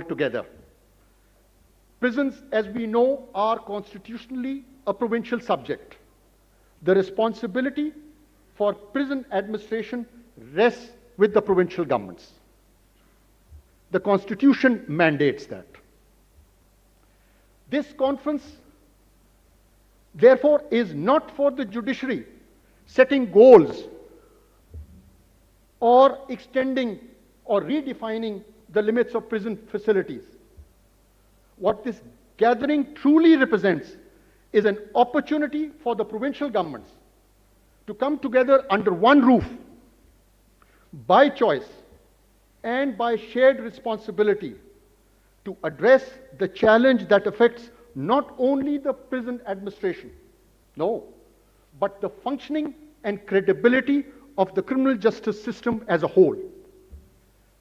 together. Prisons, as we know, are constitutionally a provincial subject. The responsibility for prison administration rests with the provincial governments. The Constitution mandates that. This conference, therefore, is not for the judiciary setting goals or extending or redefining the limits of prison facilities. What this gathering truly represents is an opportunity for the provincial governments to come together under one roof, by choice and by shared responsibility, to address the challenge that affects not only the prison administration, no, but the functioning and credibility of the criminal justice system as a whole.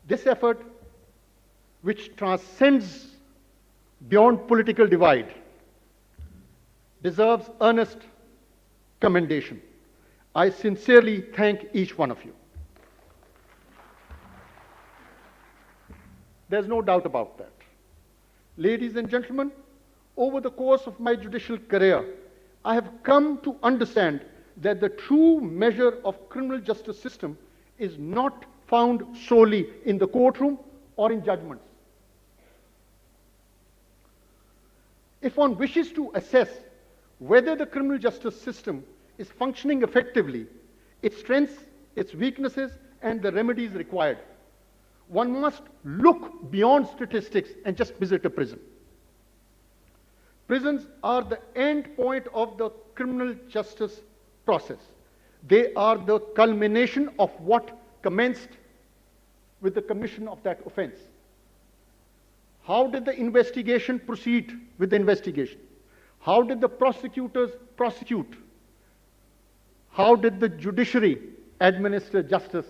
This effort, which transcends beyond political divide, deserves earnest commendation. I sincerely thank each one of you. There's no doubt about that. Ladies and gentlemen, over the course of my judicial career, I have come to understand that the true measure of criminal justice system is not found solely in the courtroom or in judgments. If one wishes to assess whether the criminal justice system is functioning effectively, its strengths, its weaknesses, and the remedies required, one must look beyond statistics and just visit a prison. Prisons are the end point of the criminal justice process. They are the culmination of what commenced with the commission of that offense. How did the investigation proceed with the investigation? How did the prosecutors prosecute? How did the judiciary administer justice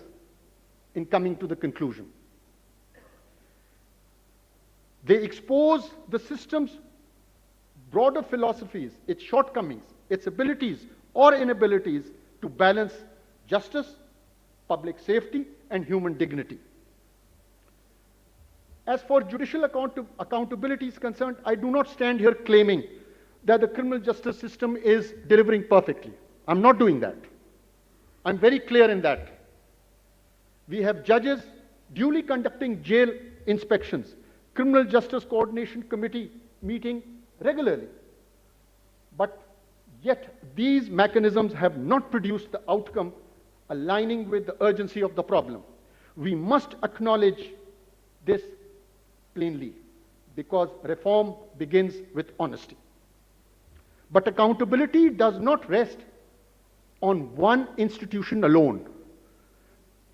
in coming to the conclusion? They expose the system's broader philosophies, its shortcomings, its abilities or inabilities to balance justice, public safety, and human dignity. As for judicial accountability is concerned, I do not stand here claiming that the criminal justice system is delivering perfectly. I'm not doing that. I'm very clear in that. We have judges duly conducting jail inspections, Criminal Justice Coordination Committee meeting regularly. But yet these mechanisms have not produced the outcome aligning with the urgency of the problem. We must acknowledge this plainly, because reform begins with honesty. But accountability does not rest on one institution alone.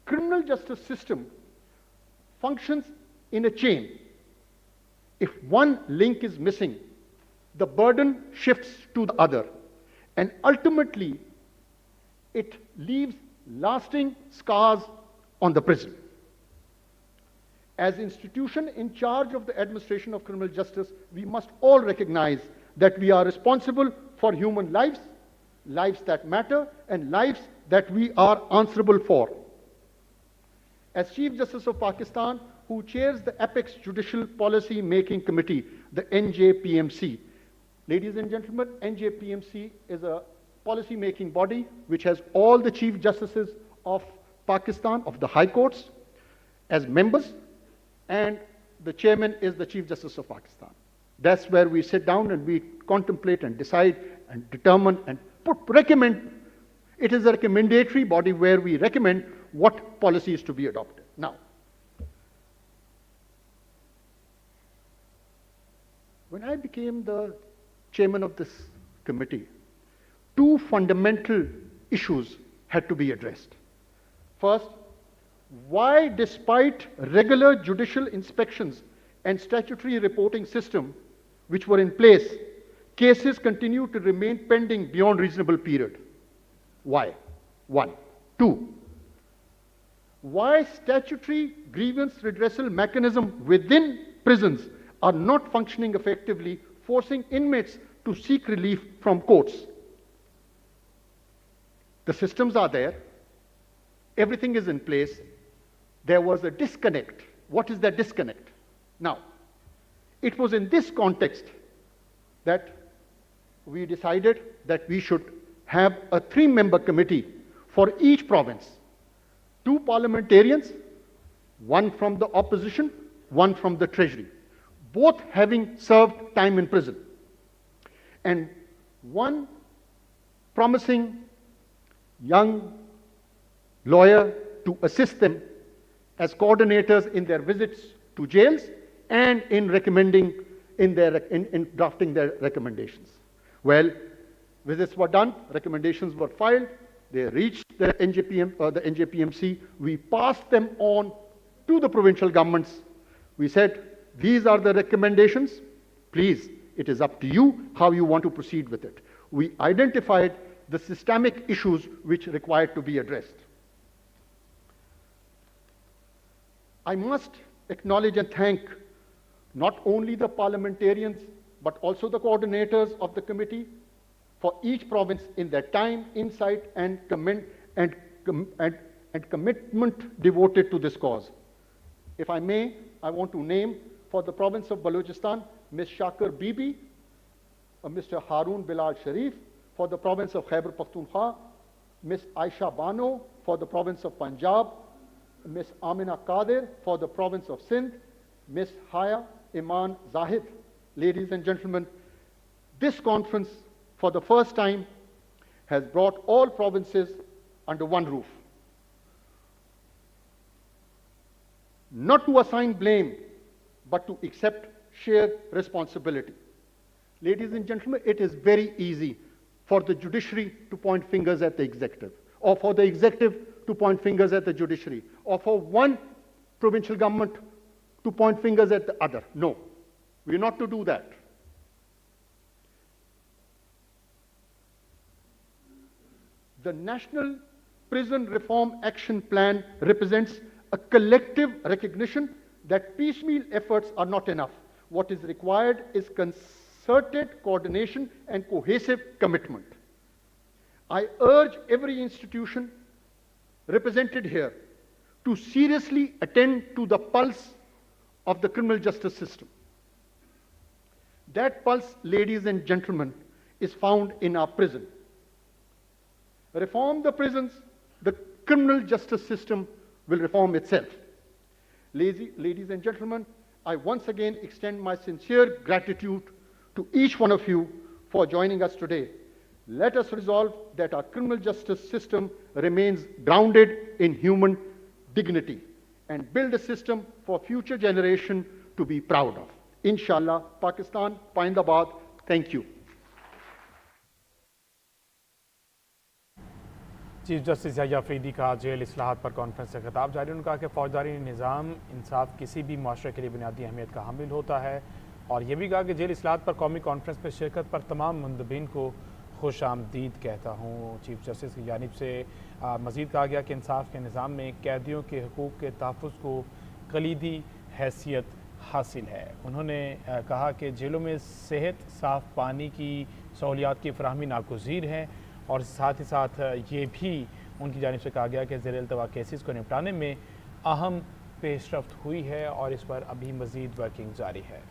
Criminal justice system functions in a chain. If one link is missing, the burden shifts to the other, and ultimately it leaves lasting scars on the prison. As institution in charge of the administration of criminal justice, we must all recognize that we are responsible for human lives, lives that matter, and lives that we are answerable for. As Chief Justice of Pakistan, who chairs the Apex Judicial Policy Making Committee, the NJPMC. Ladies and gentlemen, NJPMC is a policy making body which has all the Chief Justices of Pakistan, of the High Courts, as members, and the chairman is the Chief Justice of Pakistan. That's where we sit down and we contemplate and decide and determine and recommend. It is a recommendatory body where we recommend what policy is to be adopted. Now, when I became the chairman of this committee, two fundamental issues had to be addressed. First, why, despite regular judicial inspections and statutory reporting system which were in place, cases continue to remain pending beyond reasonable period? Why? One. Two, why statutory grievance redressal mechanism within prisons are not functioning effectively, forcing inmates to seek relief from courts? The systems are there, everything is in place. There was a disconnect. What is that disconnect? Now, It was in this context that we decided that we should have a 3-member committee for each province. 2 parliamentarians, 1 from the opposition, 1 from the treasury, both having served time in prison, and 1 promising young lawyer to assist them as coordinators in their visits to jails and in recommending in drafting their recommendations. Well, visits were done, recommendations were filed, they reached the NJPMC. We passed them on to the provincial governments. We said, these are the recommendations. Please, it is up to you how you want to proceed with it. We identified the systemic issues which required to be addressed. I must acknowledge and thank not only the parliamentarians, but also the coordinators of the committee for each province in their time, insight, and commitment devoted to this cause. If I may, I want to name for the province of Balochistan, Ms. Shakir Bibi, Mr. Haroon Bilal Sharif, for the province of Khyber Pakhtunkhwa, Ms. Aisha Bano for the province of Punjab, Ms. Amina Qadir for the province of Sindh, Ms. Haya Iman Zahid. Ladies and gentlemen, this conference for the first time has brought all provinces under one roof. Not to assign blame, but to accept shared responsibility. Ladies and gentlemen, it is very easy for the judiciary to point fingers at the executive, or for the executive to point fingers at the judiciary, or for one provincial government to point fingers at the other. No, we're not to do that. The National Prison Reform Action Plan represents a collective recognition that piecemeal efforts are not enough. What is required is concerted coordination and cohesive commitment. I urge every institution represented here to seriously attend to the pulse of the criminal justice system. That pulse, ladies and gentlemen, is found in our prison. Reform the prisons, the criminal justice system will reform itself. Ladies and gentlemen, I once again extend my sincere gratitude to each one of you for joining us today. Let us resolve that our criminal justice system remains grounded in human dignity and build a system for future generation to be proud of. Inshallah, Pakistan, Paindabad, thank you. Chief justice Yahya Afridi का jail इस्लाहात पर conference से खिताब जारी। उन्होंने कहा कि फौजदारी निज़ाम इंसाफ किसी भी माशरे के लिए बुनियादी अहमियत का हामिल होता है, और ये भी कहा कि जेल इस्लाहात पर कौमी कॉन्फ्रेंस में शिरकत पर तमाम मुंदबिन को खुश आमदीद कहता हूँ। चीफ जस्टिस की जानिब से मज़ीद कहा गया कि इंसाफ के निज़ाम में कैदियों के हकूक़ के तहफ़्फ़ुज़ को कलीदी हैसियत हासिल है। उन्होंने कहा कि जेलों में सेहत, साफ़ पानी की सहूलियात की फ़राहमी नागुज़ीर है, और साथ ही साथ ये भी उनकी जानिब से कहा गया कि ज़ेर इल्तवा केसेस को निपटाने में अहम पेशरफ्त हुई है और इस पर अभी मज़ीद वर्किंग जारी है।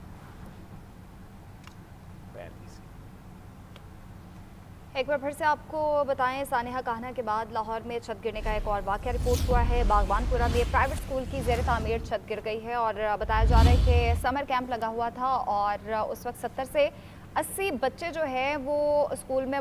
एक बार फिर से आपको बताएं, सानिहा कहना के बाद लाहौर में छत गिरने का एक और वाक़या रिपोर्ट हुआ है। बागबानपुरा में प्राइवेट स्कूल की ज़ेर तामीर छत गिर गई है और बताया जा रहा है कि समर कैंप लगा हुआ था और उस वक्त 70 से 80 बच्चे जो है वो स्कूल में